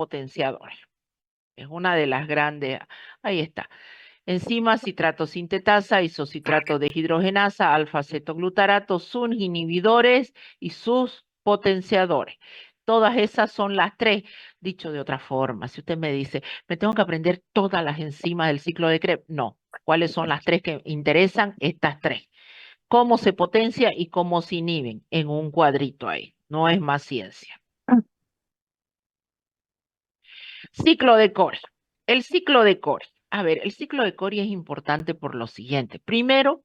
potenciadores. Es una de las grandes, ahí está. Enzimas citrato sintetasa, isocitrato deshidrogenasa, alfa-cetoglutarato, sus inhibidores y sus potenciadores. Todas esas son las tres. Dicho de otra forma, si usted me dice, me tengo que aprender todas las enzimas del ciclo de Krebs, no. ¿Cuáles son las tres que interesan? Estas tres. Cómo se potencia y cómo se inhiben en un cuadrito ahí. No es más ciencia. Ciclo de Cori. El ciclo de Cori. A ver, el ciclo de Cori es importante por lo siguiente. Primero,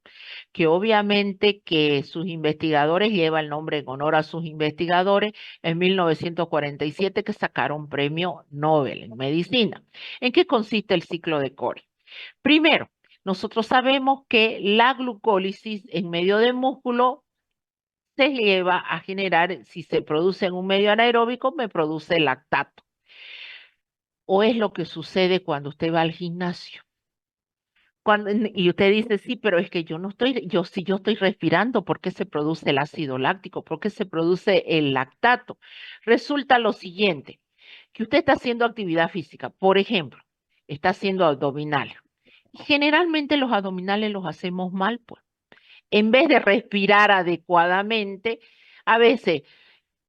que obviamente que sus investigadores, lleva el nombre en honor a sus investigadores, en 1947 que sacaron premio Nobel en medicina. ¿En qué consiste el ciclo de Cori? Primero, nosotros sabemos que la glucólisis en medio del músculo se lleva a generar, si se produce en un medio anaeróbico, me produce lactato. O es lo que sucede cuando usted va al gimnasio. Y usted dice, sí, pero es que yo no estoy, yo estoy respirando, ¿por qué se produce el ácido láctico? ¿Por qué se produce el lactato? Resulta lo siguiente, que usted está haciendo actividad física, por ejemplo, está haciendo abdominales. Y generalmente los abdominales los hacemos mal, pues. En vez de respirar adecuadamente, a veces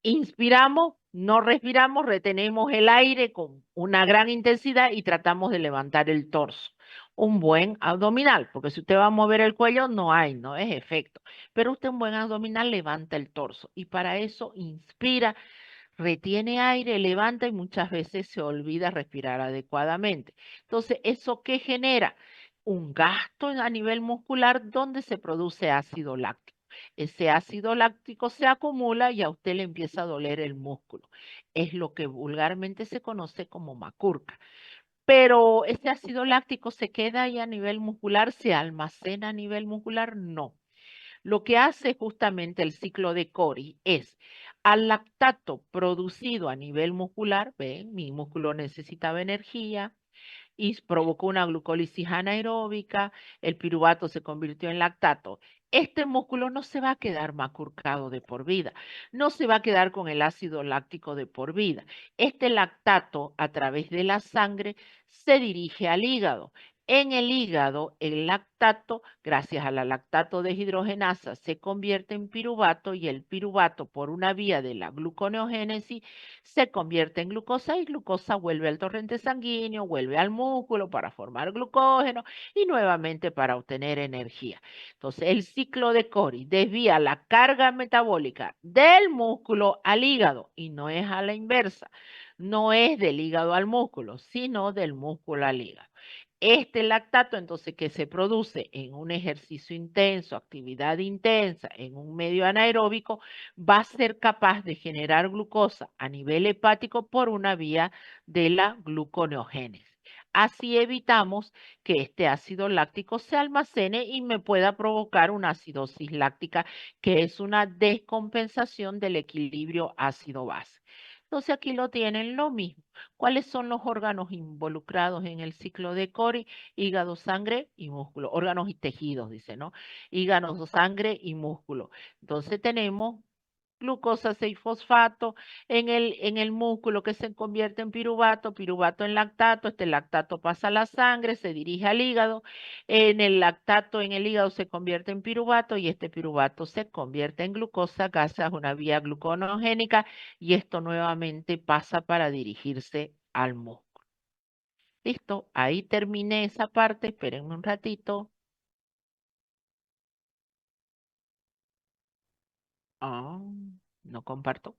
inspiramos, no respiramos, retenemos el aire con una gran intensidad y tratamos de levantar el torso. Un buen abdominal, porque si usted va a mover el cuello, no es efecto. Pero usted un buen abdominal levanta el torso y para eso inspira, retiene aire, levanta y muchas veces se olvida respirar adecuadamente. Entonces, ¿eso qué genera? Un gasto a nivel muscular donde se produce ácido láctico. Ese ácido láctico se acumula y a usted le empieza a doler el músculo. Es lo que vulgarmente se conoce como macurca. Pero ese ácido láctico se queda ahí a nivel muscular, se almacena a nivel muscular, no. Lo que hace justamente el ciclo de Cori es al lactato producido a nivel muscular, ven, mi músculo necesitaba energía, y provocó una glucólisis anaeróbica, el piruvato se convirtió en lactato. Este músculo no se va a quedar macurcado de por vida, no se va a quedar con el ácido láctico de por vida. Este lactato a través de la sangre se dirige al hígado. En el hígado, el lactato, gracias a la lactato deshidrogenasa, se convierte en piruvato y el piruvato, por una vía de la gluconeogénesis, se convierte en glucosa y glucosa vuelve al torrente sanguíneo, vuelve al músculo para formar glucógeno y nuevamente para obtener energía. Entonces, el ciclo de Cori desvía la carga metabólica del músculo al hígado y no es a la inversa, no es del hígado al músculo, sino del músculo al hígado. Este lactato, entonces, que se produce en un ejercicio intenso, actividad intensa, en un medio anaeróbico, va a ser capaz de generar glucosa a nivel hepático por una vía de la gluconeogénesis. Así evitamos que este ácido láctico se almacene y me pueda provocar una acidosis láctica, que es una descompensación del equilibrio ácido-base. Entonces aquí lo tienen lo mismo. ¿Cuáles son los órganos involucrados en el ciclo de Cori? Hígado, sangre y músculo. Órganos y tejidos, dice, ¿no? Hígado, sangre y músculo. Entonces tenemos glucosa 6-fosfato en el músculo que se convierte en piruvato, piruvato en lactato, este lactato pasa a la sangre, se dirige al hígado, en el lactato en el hígado se convierte en piruvato y este piruvato se convierte en glucosa gracias a una vía gluconogénica y esto nuevamente pasa para dirigirse al músculo. Listo, ahí terminé esa parte, espérenme un ratito. Ah, no comparto.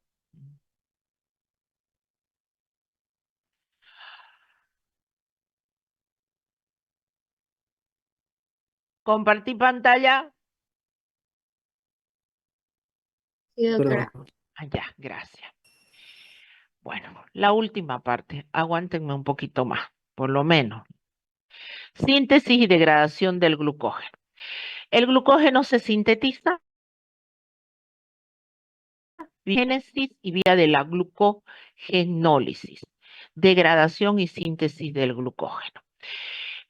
Compartí pantalla. Sí, Perdón. doctora. Ya, gracias. Bueno, la última parte, aguántenme un poquito más, por lo menos. Síntesis y degradación del glucógeno. El glucógeno se sintetiza, génesis y vía de la glucogenólisis, degradación y síntesis del glucógeno.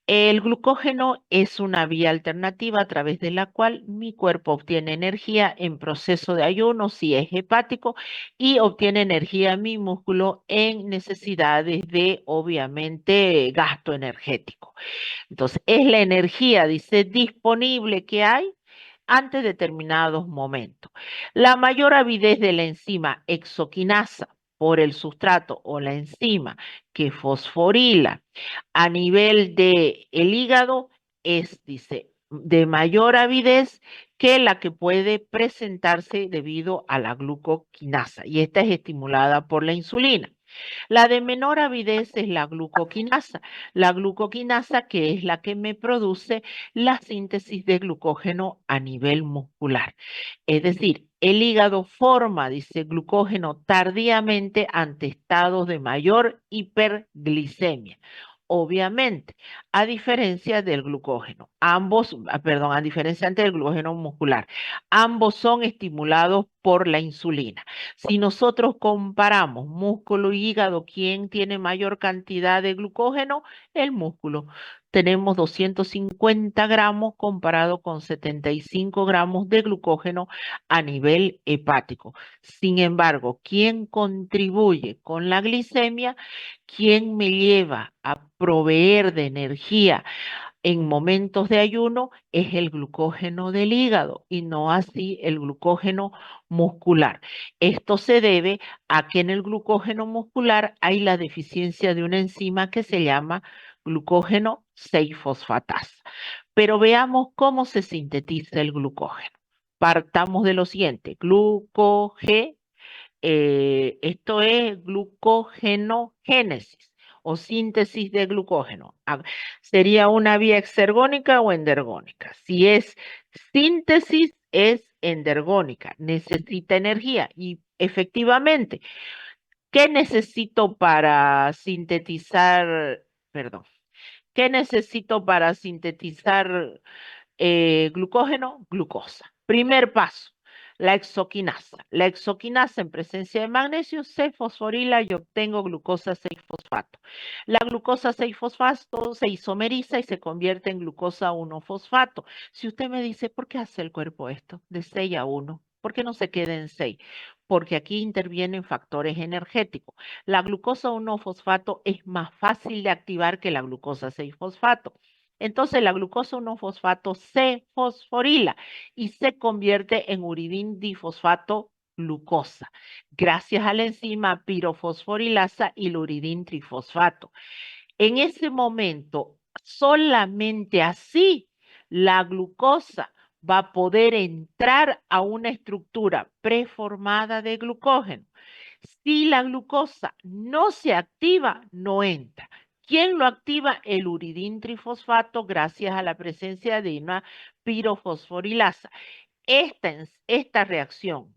El glucógeno es una vía alternativa a través de la cual mi cuerpo obtiene energía en proceso de ayuno, si es hepático, y obtiene energía mi músculo en necesidades de, obviamente, gasto energético. Entonces, es la energía, dice, disponible que hay ante determinados momentos. La mayor avidez de la enzima exoquinasa por el sustrato o la enzima que fosforila a nivel de el hígado es, dice, de mayor avidez que la que puede presentarse debido a la glucoquinasa y esta es estimulada por la insulina. La de menor avidez es la glucoquinasa que es la que me produce la síntesis de glucógeno a nivel muscular. Es decir, el hígado forma, dice, glucógeno tardíamente ante estados de mayor hiperglicemia. Obviamente, a diferencia del glucógeno, a diferencia del glucógeno muscular, ambos son estimulados por la insulina. Si nosotros comparamos músculo y hígado, ¿quién tiene mayor cantidad de glucógeno? El músculo. Tenemos 250 gramos comparado con 75 gramos de glucógeno a nivel hepático. Sin embargo, ¿quién contribuye con la glicemia? ¿Quién me lleva a proveer de energía en momentos de ayuno? Es el glucógeno del hígado y no así el glucógeno muscular. Esto se debe a que en el glucógeno muscular hay la deficiencia de una enzima que se llama glucógeno 6-fosfatasa. Pero veamos cómo se sintetiza el glucógeno. Partamos de lo siguiente, esto es glucogenogénesis o síntesis de glucógeno. ¿Sería una vía exergónica o endergónica? Si es síntesis, es endergónica, necesita energía y efectivamente, ¿qué necesito para sintetizar, perdón, qué necesito para sintetizar glucógeno? Glucosa. Primer paso, la exoquinasa. La exoquinasa en presencia de magnesio se fosforila y obtengo glucosa 6-fosfato. La glucosa 6-fosfato se isomeriza y se convierte en glucosa 1-fosfato. Si usted me dice, ¿por qué hace el cuerpo esto? De 6 a 1. ¿Por qué no se queda en 6? Porque aquí intervienen factores energéticos. La glucosa 1-fosfato es más fácil de activar que la glucosa 6-fosfato. Entonces la glucosa 1-fosfato se fosforila y se convierte en uridín difosfato glucosa, gracias a la enzima pirofosforilasa y el uridín trifosfato. En ese momento, solamente así la glucosa va a poder entrar a una estructura preformada de glucógeno. Si la glucosa no se activa, no entra. ¿Quién lo activa? El uridín trifosfato gracias a la presencia de una pirofosforilasa. Esta reacción,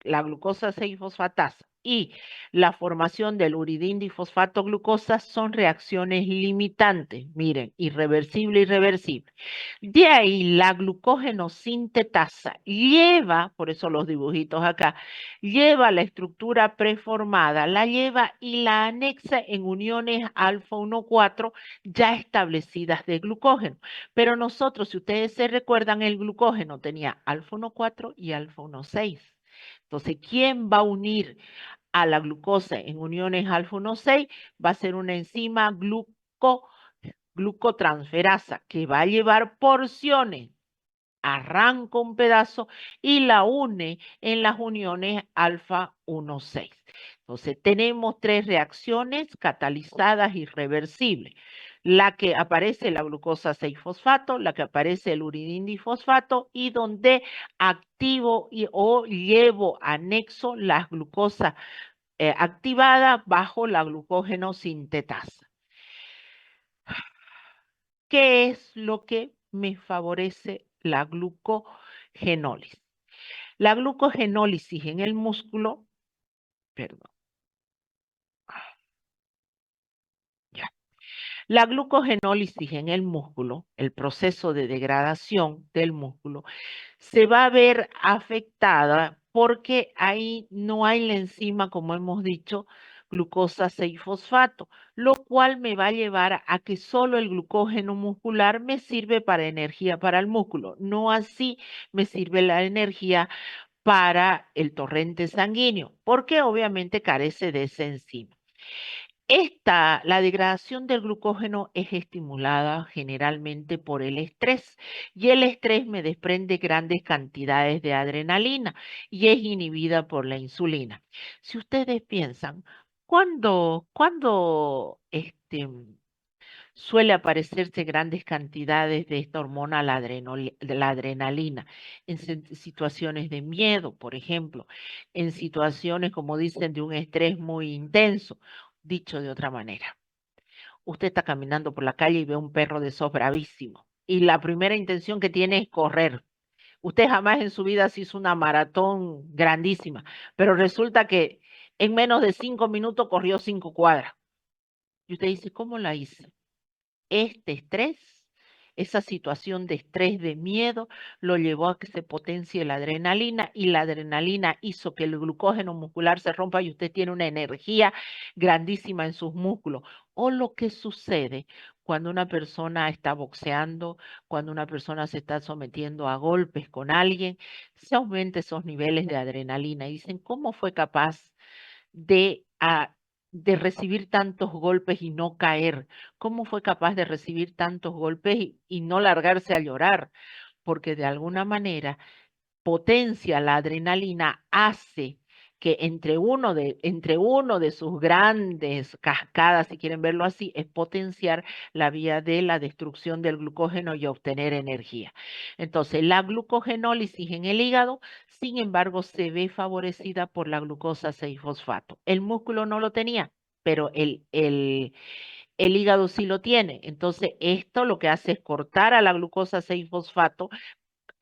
la glucosa 6-fosfatasa y la formación del uridín difosfato glucosa son reacciones limitantes, miren, irreversible, irreversible. De ahí la glucógeno sintetasa lleva, por eso los dibujitos acá, lleva la estructura preformada, la lleva y la anexa en uniones alfa 1,4 ya establecidas de glucógeno. Pero nosotros, si ustedes se recuerdan, el glucógeno tenía alfa 1,4 y alfa 1,6. Entonces, ¿quién va a unir a la glucosa en uniones alfa 1,6? Va a ser una enzima glucotransferasa que va a llevar porciones, arranca un pedazo y la une en las uniones alfa 1,6. Entonces tenemos tres reacciones catalizadas irreversibles. La que aparece la glucosa 6-fosfato, la que aparece el uridín difosfato y donde activo o llevo anexo las glucosas activadas bajo la glucógeno sintetasa. ¿Qué es lo que me favorece la glucogenólisis? La glucogenólisis en el músculo, perdón, ya. La glucogenólisis en el músculo, el proceso de degradación del músculo, se va a ver afectada porque ahí no hay la enzima, como hemos dicho, glucosa 6-fosfato, lo cual me va a llevar a que solo el glucógeno muscular me sirve para energía para el músculo, no así me sirve la energía para el torrente sanguíneo, porque obviamente carece de esa enzima. La degradación del glucógeno es estimulada generalmente por el estrés y el estrés me desprende grandes cantidades de adrenalina y es inhibida por la insulina. Si ustedes piensan, ¿cuándo suele aparecerse grandes cantidades de esta hormona, de la adrenalina, en situaciones de miedo, por ejemplo, en situaciones, como dicen, de un estrés muy intenso? Dicho de otra manera, usted está caminando por la calle y ve un perro de esos bravísimo y la primera intención que tiene es correr. Usted jamás en su vida se hizo una maratón grandísima, pero resulta que en menos de 5 minutos corrió 5 cuadras. Y usted dice, ¿cómo la hice? Este estrés, esa situación de estrés, de miedo, lo llevó a que se potencie la adrenalina y la adrenalina hizo que el glucógeno muscular se rompa y usted tiene una energía grandísima en sus músculos. O lo que sucede cuando una persona está boxeando, cuando una persona se está sometiendo a golpes con alguien, se aumenta esos niveles de adrenalina y dicen, ¿cómo fue capaz de, de recibir tantos golpes y no caer? ¿Cómo fue capaz de recibir tantos golpes y no largarse a llorar? Porque de alguna manera potencia la adrenalina, hace que entre uno de sus grandes cascadas, si quieren verlo así, es potenciar la vía de la destrucción del glucógeno y obtener energía. Entonces, la glucogenólisis en el hígado, sin embargo, se ve favorecida por la glucosa 6-fosfato. El músculo no lo tenía, pero el hígado sí lo tiene. Entonces, esto lo que hace es cortar a la glucosa 6-fosfato,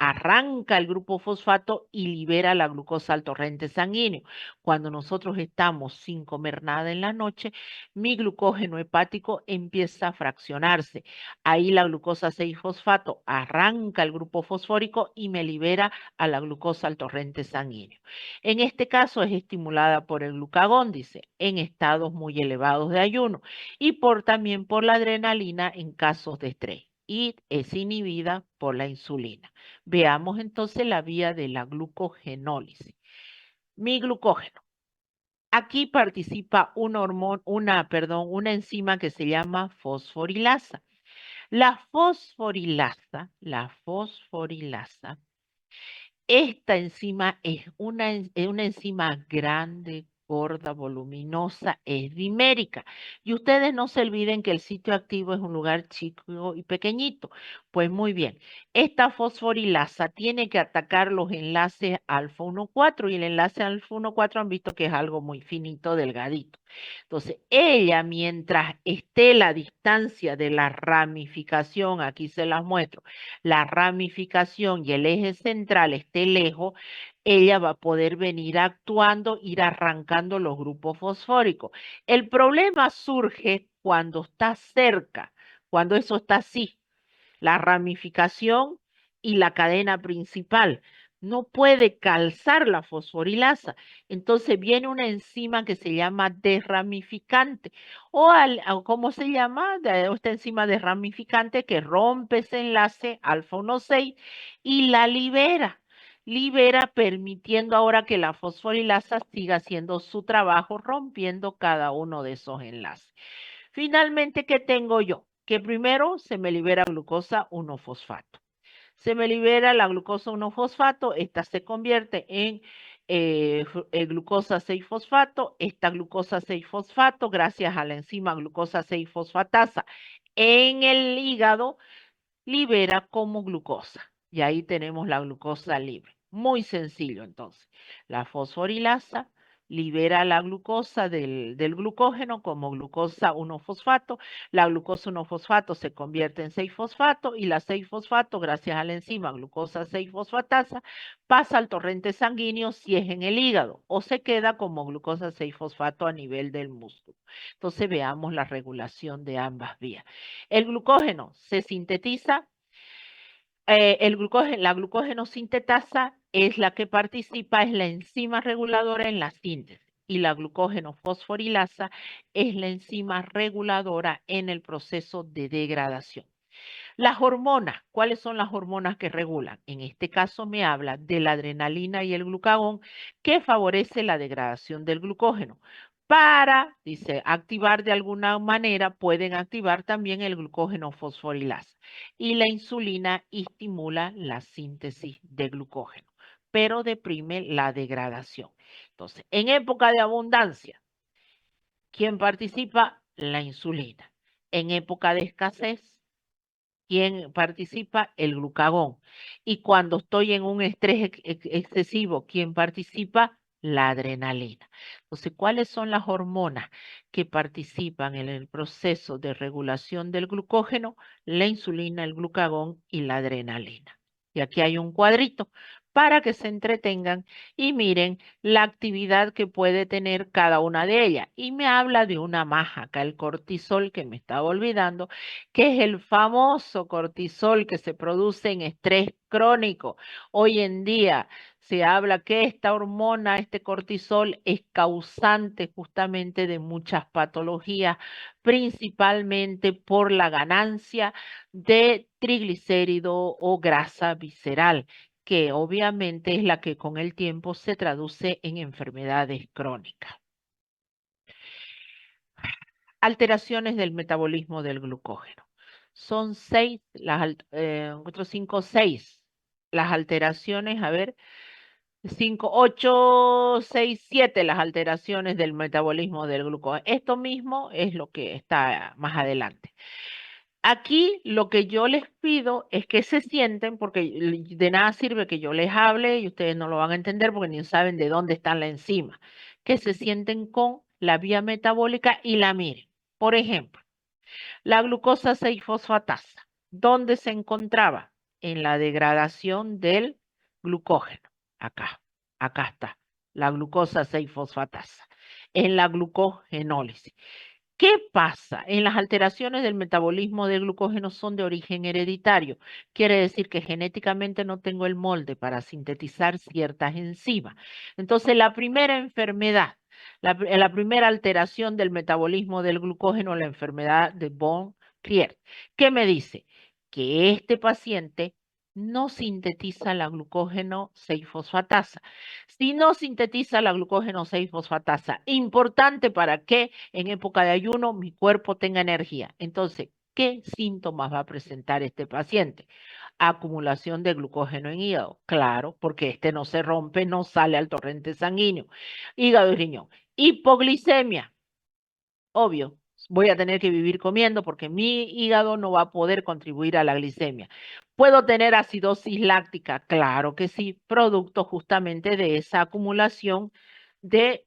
arranca el grupo fosfato y libera la glucosa al torrente sanguíneo. Cuando nosotros estamos sin comer nada en la noche, mi glucógeno hepático empieza a fraccionarse. Ahí la glucosa 6-fosfato arranca el grupo fosfórico y me libera a la glucosa al torrente sanguíneo. En este caso es estimulada por el glucagón, dice, en estados muy elevados de ayuno y también por la adrenalina en casos de estrés y es inhibida por la insulina. Veamos entonces la vía de la glucogenólisis. Mi glucógeno. Aquí participa una enzima que se llama fosforilasa. La fosforilasa, esta enzima es una enzima grande, gorda, voluminosa, es dimérica. Y ustedes no se olviden que el sitio activo es un lugar chico y pequeñito. Pues muy bien, esta fosforilasa tiene que atacar los enlaces alfa 1,4 y el enlace alfa 1,4 han visto que es algo muy finito, delgadito. Entonces, ella, mientras esté la distancia de la ramificación, aquí se las muestro, la ramificación y el eje central esté lejos, ella va a poder venir actuando, ir arrancando los grupos fosfóricos. El problema surge cuando está cerca, cuando eso está así, la ramificación y la cadena principal. No puede calzar la fosforilasa. Entonces viene una enzima que se llama desramificante. O ¿cómo se llama? Esta enzima desramificante que rompe ese enlace alfa 1,6 y la libera. Libera permitiendo ahora que la fosforilasa siga haciendo su trabajo, rompiendo cada uno de esos enlaces. Finalmente, ¿qué tengo yo? Que primero se me libera glucosa 1-fosfato. Se me libera la glucosa 1-fosfato, esta se convierte en glucosa 6-fosfato. Esta glucosa 6-fosfato, gracias a la enzima glucosa 6-fosfatasa en el hígado, libera como glucosa. Y ahí tenemos la glucosa libre. Muy sencillo entonces. La fosforilasa libera la glucosa del glucógeno como glucosa 1-fosfato. La glucosa 1-fosfato se convierte en 6-fosfato y la 6-fosfato, gracias a la enzima glucosa 6-fosfatasa, pasa al torrente sanguíneo si es en el hígado o se queda como glucosa 6-fosfato a nivel del músculo. Entonces veamos la regulación de ambas vías. El glucógeno se sintetiza, la glucógeno sintetasa es la que participa, es la enzima reguladora en la síntesis. y la glucógeno fosforilasa es la enzima reguladora en el proceso de degradación. Las hormonas, ¿cuáles son las hormonas que regulan? En este caso me habla de la adrenalina y el glucagón que favorece la degradación del glucógeno. Para, dice, activar de alguna manera, pueden activar también el glucógeno fosforilasa. Y la insulina estimula la síntesis de glucógeno, pero deprime la degradación. Entonces, en época de abundancia, ¿quién participa? La insulina. En época de escasez, ¿quién participa? El glucagón. Y cuando estoy en un estrés excesivo, ¿quién participa? La adrenalina. Entonces, ¿cuáles son las hormonas que participan en el proceso de regulación del glucógeno? La insulina, el glucagón y la adrenalina. Y aquí hay un cuadrito para que se entretengan y miren la actividad que puede tener cada una de ellas. Y me habla de una más acá, el cortisol, que me estaba olvidando, que es el famoso cortisol que se produce en estrés crónico. Hoy en día se habla que esta hormona, este cortisol, es causante justamente de muchas patologías, principalmente por la ganancia de triglicérido o grasa visceral, que obviamente es la que con el tiempo se traduce en enfermedades crónicas. Alteraciones del metabolismo del glucógeno. Son cuatro, cinco, seis las alteraciones, a ver, cinco, ocho, seis, siete las alteraciones del metabolismo del glucógeno. Esto mismo es lo que está más adelante. Aquí lo que yo les pido es que se sienten, porque de nada sirve que yo les hable y ustedes no lo van a entender porque ni saben de dónde está la enzima. Que se sienten con la vía metabólica y la miren. Por ejemplo, la glucosa 6-fosfatasa, ¿dónde se encontraba? En la degradación del glucógeno. Acá, acá está, la glucosa 6-fosfatasa, en la glucogenólisis. ¿Qué pasa? En las alteraciones del metabolismo del glucógeno son de origen hereditario. Quiere decir que genéticamente no tengo el molde para sintetizar ciertas enzimas. Entonces, la primera enfermedad, la primera alteración del metabolismo del glucógeno, la enfermedad de Bond-Crier, ¿qué me dice? Que este paciente no sintetiza la glucógeno 6-fosfatasa. Si no sintetiza la glucógeno 6-fosfatasa, importante para que en época de ayuno mi cuerpo tenga energía. Entonces, ¿qué síntomas va a presentar este paciente? Acumulación de glucógeno en hígado. Claro, porque este no se rompe, no sale al torrente sanguíneo. Hígado y riñón. Hipoglicemia. Obvio, voy a tener que vivir comiendo porque mi hígado no va a poder contribuir a la glicemia. ¿Puedo tener acidosis láctica? Claro que sí, producto justamente de esa acumulación de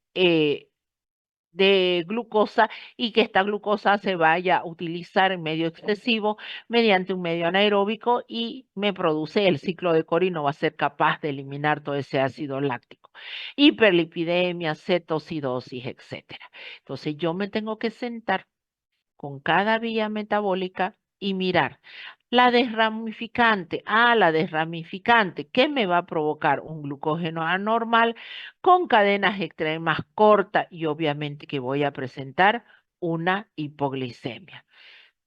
glucosa y que esta glucosa se vaya a utilizar en medio excesivo mediante un medio anaeróbico y me produce el ciclo de Cori, no va a ser capaz de eliminar todo ese ácido láctico. Hiperlipidemia, cetocidosis, etcétera. Entonces yo me tengo que sentar con cada vía metabólica y mirar. La desramificante, la desramificante, ¿qué me va a provocar? Un glucógeno anormal con cadenas extremas cortas y obviamente que voy a presentar una hipoglicemia.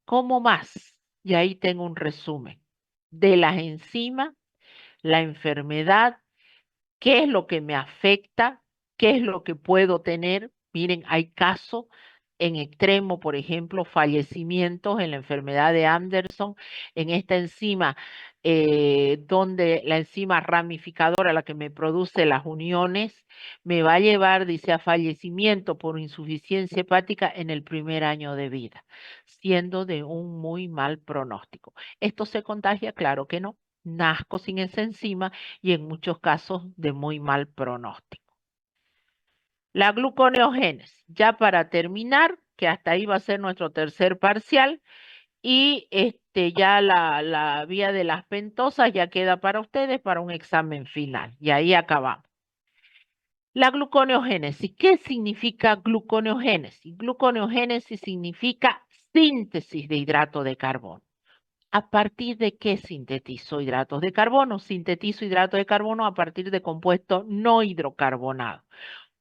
¿Cómo más? Y ahí tengo un resumen de las enzimas, la enfermedad, qué es lo que me afecta, qué es lo que puedo tener. Miren, hay casos en extremo, por ejemplo, fallecimientos en la enfermedad de Anderson, en esta enzima, donde la enzima ramificadora, la que me produce las uniones, me va a llevar, dice, a fallecimiento por insuficiencia hepática en el primer año de vida, siendo de un muy mal pronóstico. ¿Esto se contagia? Claro que no. Nazco sin esa enzima y en muchos casos de muy mal pronóstico. La gluconeogénesis, ya para terminar, que hasta ahí va a ser nuestro tercer parcial, y ya la vía de las pentosas ya queda para ustedes para un examen final, y ahí acabamos. La gluconeogénesis, ¿qué significa gluconeogénesis? Gluconeogénesis significa síntesis de hidrato de carbono. ¿A partir de qué sintetizo hidratos de carbono? Sintetizo hidratos de carbono a partir de compuestos no hidrocarbonados.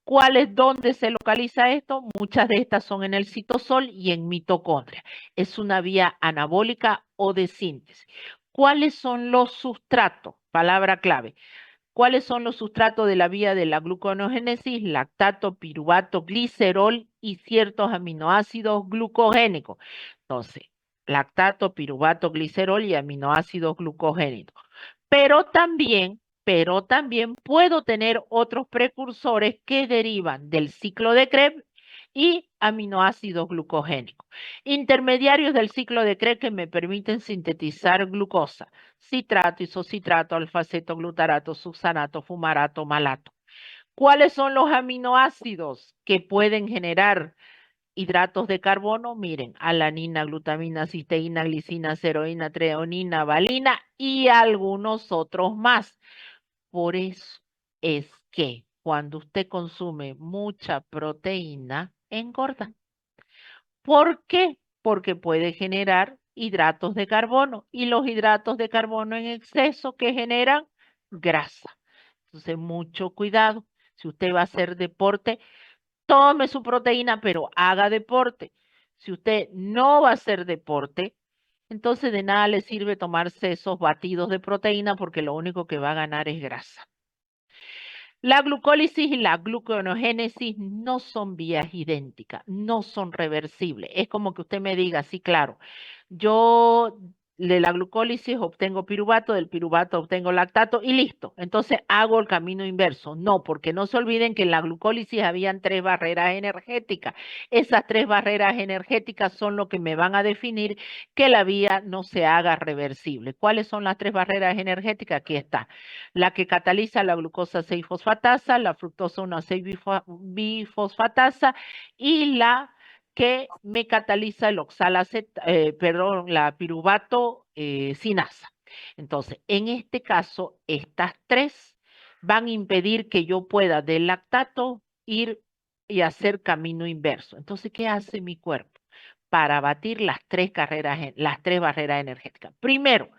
¿Dónde se localiza esto? Muchas de estas son en el citosol y en mitocondria. Es una vía anabólica o de síntesis. ¿Cuáles son los sustratos? Palabra clave. ¿Cuáles son los sustratos de la vía de la gluconeogénesis? Lactato, piruvato, glicerol y ciertos aminoácidos glucogénicos. Entonces, lactato, piruvato, glicerol y aminoácidos glucogénicos. Pero también puedo tener otros precursores que derivan del ciclo de Krebs y aminoácidos glucogénicos. Intermediarios del ciclo de Krebs que me permiten sintetizar glucosa, citrato, isocitrato, alfaceto, glutarato, succinato, fumarato, malato. ¿Cuáles son los aminoácidos que pueden generar hidratos de carbono? Miren, alanina, glutamina, cisteína, glicina, ceroína, treonina, valina y algunos otros más. Por eso es que cuando usted consume mucha proteína, engorda. ¿Por qué? Porque puede generar hidratos de carbono y los hidratos de carbono en exceso que generan grasa. Entonces, mucho cuidado. Si usted va a hacer deporte, tome su proteína, pero haga deporte. Si usted no va a hacer deporte, entonces de nada le sirve tomarse esos batidos de proteína porque lo único que va a ganar es grasa. La glucólisis y la gluconeogénesis no son vías idénticas, no son reversibles. Es como que usted me diga, sí, claro, yo de la glucólisis obtengo piruvato, del piruvato obtengo lactato y listo. Entonces hago el camino inverso. No, porque no se olviden que en la glucólisis habían 3 barreras energéticas. Esas 3 barreras energéticas son lo que me van a definir que la vía no se haga reversible. ¿Cuáles son las 3 barreras energéticas? Aquí está. La que cataliza la glucosa 6-fosfatasa, la fructosa 1,6-bifosfatasa y la que me cataliza el la piruvato sinasa. Entonces, en este caso, estas 3 van a impedir que yo pueda del lactato ir y hacer camino inverso. Entonces, ¿qué hace mi cuerpo? Para batir las 3 barreras energéticas. Primero,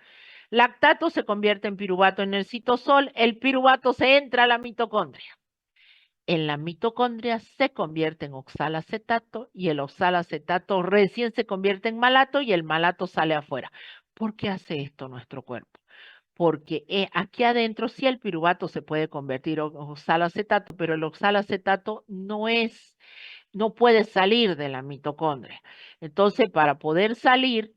lactato se convierte en piruvato en el citosol, el piruvato se entra a la mitocondria. En la mitocondria se convierte en oxalacetato y el oxalacetato recién se convierte en malato y el malato sale afuera. ¿Por qué hace esto nuestro cuerpo? Porque aquí adentro sí el piruvato se puede convertir en oxalacetato, pero el oxalacetato no puede salir de la mitocondria. Entonces, para poder salir,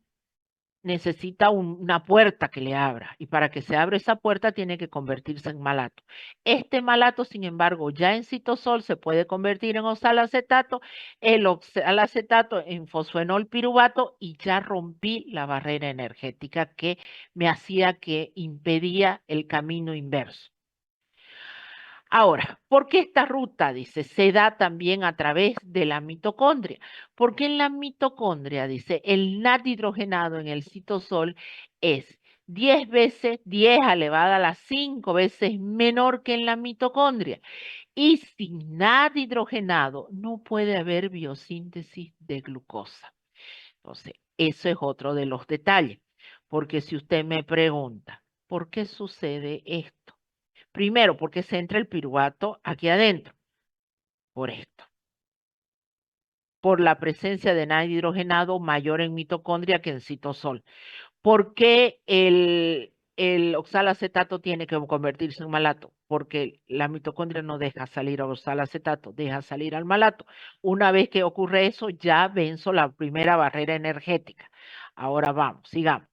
necesita una puerta que le abra y para que se abra esa puerta tiene que convertirse en malato. Este malato, sin embargo, ya en citosol se puede convertir en oxalacetato, el oxalacetato en fosfenol piruvato y ya rompí la barrera energética que que impedía el camino inverso. Ahora, ¿por qué esta ruta, dice, se da también a través de la mitocondria? Porque en la mitocondria, dice, el NAD hidrogenado en el citosol es 10 veces, 10 elevada a las 5 veces menor que en la mitocondria. Y sin NAD hidrogenado no puede haber biosíntesis de glucosa. Entonces, eso es otro de los detalles. Porque si usted me pregunta, ¿por qué sucede esto? Primero, porque se entra el piruvato aquí adentro, por esto, por la presencia de NAD hidrogenado mayor en mitocondria que en citosol. ¿Por qué el oxalacetato tiene que convertirse en malato? Porque la mitocondria no deja salir al oxalacetato, deja salir al malato. Una vez que ocurre eso, ya venzo la primera barrera energética. Ahora vamos, sigamos.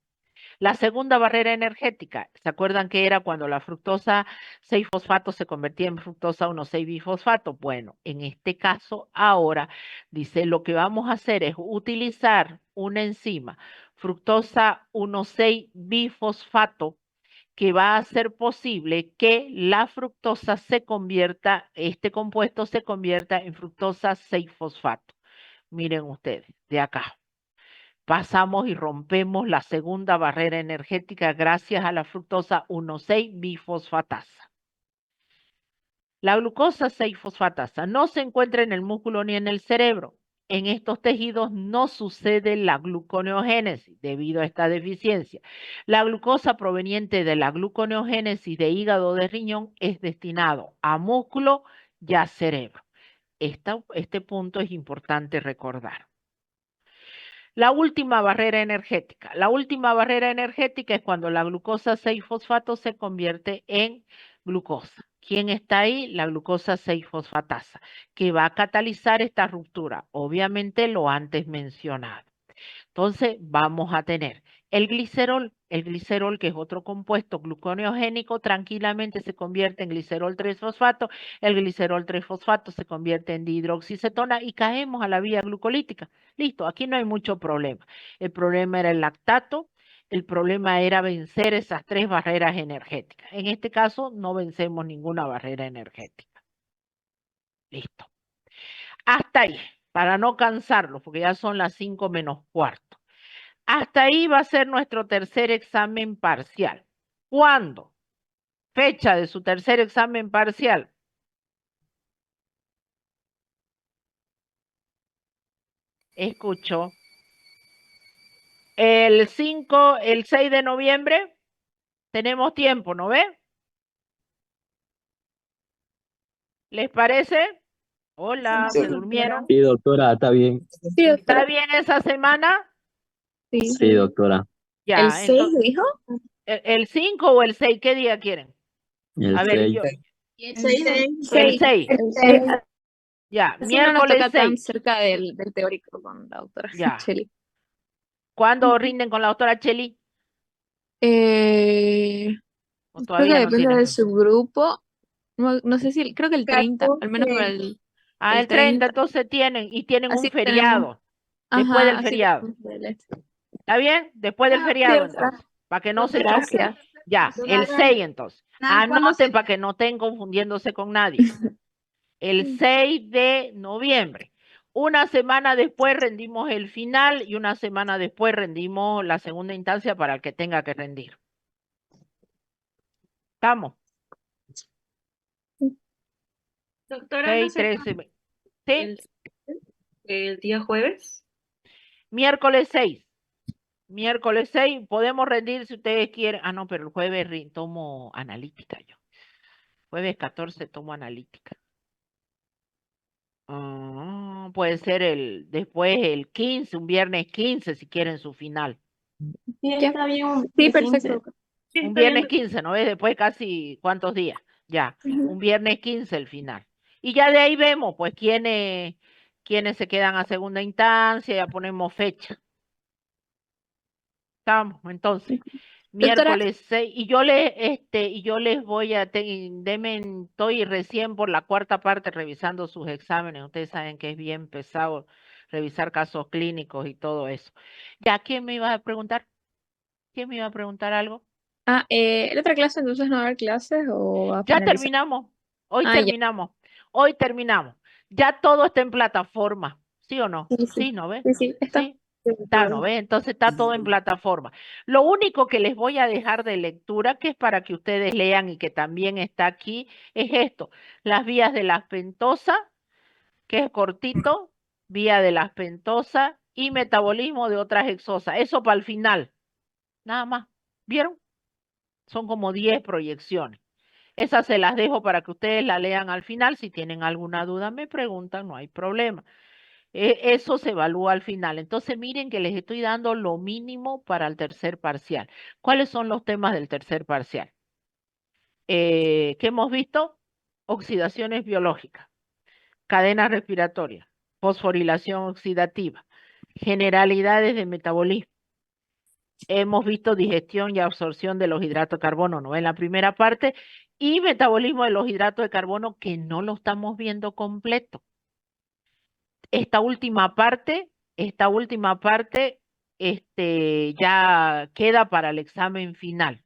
La segunda barrera energética, ¿se acuerdan que era cuando la fructosa 6-fosfato se convertía en fructosa 1,6-bifosfato? Bueno, en este caso ahora dice lo que vamos a hacer es utilizar una enzima fructosa 1,6-bifosfato que va a hacer posible que la fructosa este compuesto se convierta en fructosa 6-fosfato. Miren ustedes, de acá pasamos y rompemos la segunda barrera energética gracias a la fructosa 1,6-bifosfatasa. La glucosa 6-fosfatasa no se encuentra en el músculo ni en el cerebro. En estos tejidos no sucede la gluconeogénesis debido a esta deficiencia. La glucosa proveniente de la gluconeogénesis de hígado o de riñón es destinado a músculo y a cerebro. este punto es importante recordar. La última barrera energética. La última barrera energética es cuando la glucosa 6-fosfato se convierte en glucosa. ¿Quién está ahí? La glucosa 6-fosfatasa, que va a catalizar esta ruptura. Obviamente lo antes mencionado. Entonces vamos a tener el glicerol que es otro compuesto gluconeogénico, tranquilamente se convierte en glicerol 3-fosfato, el glicerol 3-fosfato se convierte en dihidroxicetona y caemos a la vía glucolítica. Listo, aquí no hay mucho problema. El problema era el lactato, el problema era vencer esas 3 barreras energéticas. En este caso no vencemos ninguna barrera energética. Listo. Hasta ahí, para no cansarlos, porque ya son las 5 menos cuarto. Hasta ahí va a ser nuestro tercer examen parcial. ¿Cuándo? Fecha de su tercer examen parcial. Escucho. El 5, el 6 de noviembre. Tenemos tiempo, ¿no ve? ¿Les parece? Hola, Sí, ¿se durmieron? Sí, doctora, está bien. Sí, ¿Está doctora. bien esa semana? Sí. Sí, doctora. ¿El Ya, 6 entonces, dijo? ¿el 5 o el 6? ¿Qué día quieren? El A ver, 6. yo, El 6. el 6. El 6. Ya, Así no nos miércoles toca tan 6. cerca del teórico con la doctora Ya. Cheli. ¿Cuándo rinden con la doctora Cheli? ¿O Creo que todavía no depende tienen? de su grupo. No sé si, creo que el 30, al menos para Ah, el 30, entonces tienen Así un que tenemos, feriado. Después ajá, del así feriado. tenemos el ¿Está bien? Después del Sí, feriado, doctora. entonces. Para que no se choquen. Gracias. Ya, el 6 entonces. Anoten para que no estén confundiéndose con nadie. El 6 de noviembre. Una semana después rendimos el final y una semana después rendimos la segunda instancia para el que tenga que rendir. ¿Estamos? Doctora, 6, ¿no se 13. ¿Sí? el día jueves? Miércoles 6. Miércoles 6, podemos rendir si ustedes quieren. Ah, no, pero el jueves tomo analítica yo. Jueves 14 tomo analítica. Puede ser después el 15, un viernes 15 si quieren su final. Sí, está bien. Sí, perfecto. Sí, Un está bien. viernes 15, ¿no ves? Después casi, ¿cuántos días? Ya, Ujú. un viernes 15 el final. Y ya de ahí vemos, pues, quiénes se quedan a segunda instancia, ya ponemos fecha. Estamos, entonces. Doctora, Miércoles 6, y yo les voy a, estoy recién por la cuarta parte revisando sus exámenes. Ustedes saben que es bien pesado revisar casos clínicos y todo eso. Ya, ¿quién me iba a preguntar? ¿Quién me iba a preguntar algo? ¿la otra clase entonces no va a haber clases o va a Ya finalizar? terminamos. Hoy Ah, ya. terminamos. Hoy terminamos. Ya todo está en plataforma. ¿Sí o no? Sí, Sí, sí. ¿no ves? Sí, sí, está. Sí. Está, ¿no ves? Entonces está todo en plataforma. Lo único que les voy a dejar de lectura, que es para que ustedes lean y que también está aquí, es esto. Las vías de la pentosa, que es cortito, vía de la pentosa y metabolismo de otras exosas. Eso para el final. Nada más. ¿Vieron? Son como 10 proyecciones. Esas se las dejo para que ustedes la lean al final. Si tienen alguna duda, me preguntan, no hay problema. Eso se evalúa al final. Entonces, miren que les estoy dando lo mínimo para el tercer parcial. ¿Cuáles son los temas del tercer parcial? ¿Qué hemos visto? Oxidaciones biológicas, cadenas respiratorias, fosforilación oxidativa, generalidades de metabolismo. Hemos visto digestión y absorción de los hidratos de carbono, ¿no? En la primera parte, y metabolismo de los hidratos de carbono que no lo estamos viendo completo. Esta última parte, ya queda para el examen final.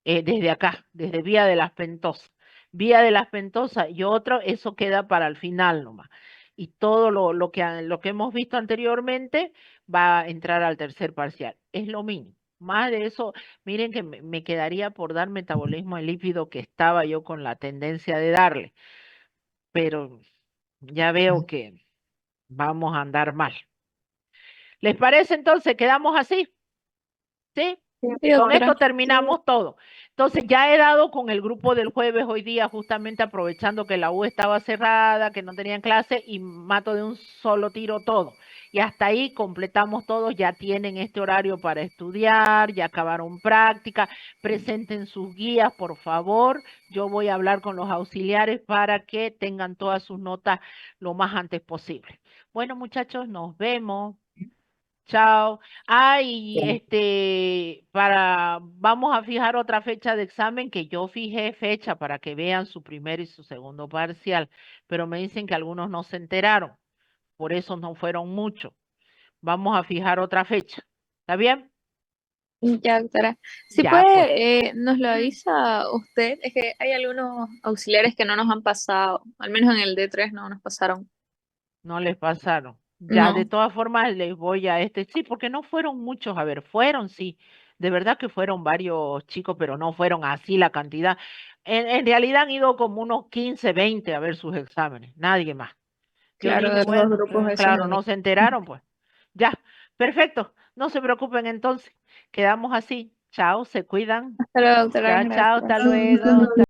Desde acá, desde vía de las pentosas. Vía de las pentosas y otro, eso queda para el final nomás. Y todo lo que hemos visto anteriormente va a entrar al tercer parcial. Es lo mínimo. Más de eso, miren que me quedaría por dar metabolismo de lípido que estaba yo con la tendencia de darle, pero ya veo que vamos a andar mal. ¿Les parece entonces? ¿Quedamos así? ¿Sí? Sí, Con doctora. esto terminamos todo. Entonces ya he dado con el grupo del jueves hoy día, justamente aprovechando que la U estaba cerrada, que no tenían clase, y mato de un solo tiro todo. Y hasta ahí completamos todos, ya tienen este horario para estudiar, ya acabaron práctica, presenten sus guías, por favor. Yo voy a hablar con los auxiliares para que tengan todas sus notas lo más antes posible. Bueno, muchachos, nos vemos. Chao. Vamos a fijar otra fecha de examen, que yo fijé fecha para que vean su primer y su segundo parcial, pero me dicen que algunos no se enteraron, por eso no fueron muchos. Vamos a fijar otra fecha. ¿Está bien? Ya, doctora. Si Ya, pues, puede, nos lo avisa usted. Es que hay algunos auxiliares que no nos han pasado. Al menos en el D3 no nos pasaron. no les pasaron. Ya, de No, todas formas, les voy a sí, porque no fueron muchos, a ver, fueron, sí, de verdad que fueron varios chicos, pero no fueron así la cantidad. En realidad han ido como unos 15, 20 a ver sus exámenes, nadie más. Yo claro, dije, de los bueno, grupos esos claro, en no se enteraron, pues. Ya, perfecto, no se preocupen entonces, quedamos así. Chao, se cuidan. Hasta luego, doctora. Chao, chao, hasta Gracias. luego.